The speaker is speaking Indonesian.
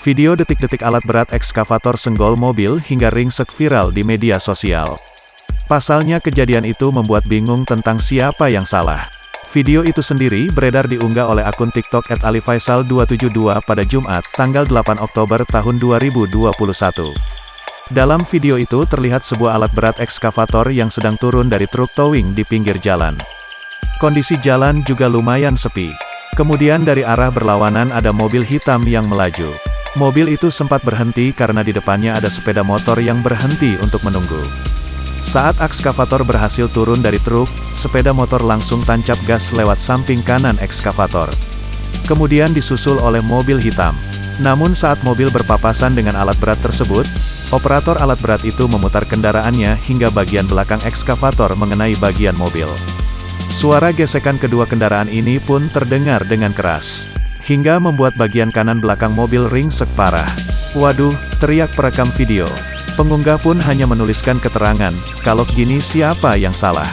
Video detik-detik alat berat ekskavator senggol mobil hingga ringsek viral di media sosial. Pasalnya kejadian itu membuat bingung tentang siapa yang salah. Video itu sendiri beredar diunggah oleh akun TikTok @alifaisal272 pada Jumat, tanggal 8 Oktober tahun 2021. Dalam video itu terlihat sebuah alat berat ekskavator yang sedang turun dari truk towing di pinggir jalan. Kondisi jalan juga lumayan sepi. Kemudian dari arah berlawanan ada mobil hitam yang melaju. Mobil itu sempat berhenti karena di depannya ada sepeda motor yang berhenti untuk menunggu. Saat ekskavator berhasil turun dari truk, sepeda motor langsung tancap gas lewat samping kanan ekskavator. Kemudian disusul oleh mobil hitam. Namun saat mobil berpapasan dengan alat berat tersebut, operator alat berat itu memutar kendaraannya hingga bagian belakang ekskavator mengenai bagian mobil. Suara gesekan kedua kendaraan ini pun terdengar dengan keras, hingga membuat bagian kanan belakang mobil ringsek parah. Waduh, teriak perekam video. Pengunggah pun hanya menuliskan keterangan, kalau gini siapa yang salah?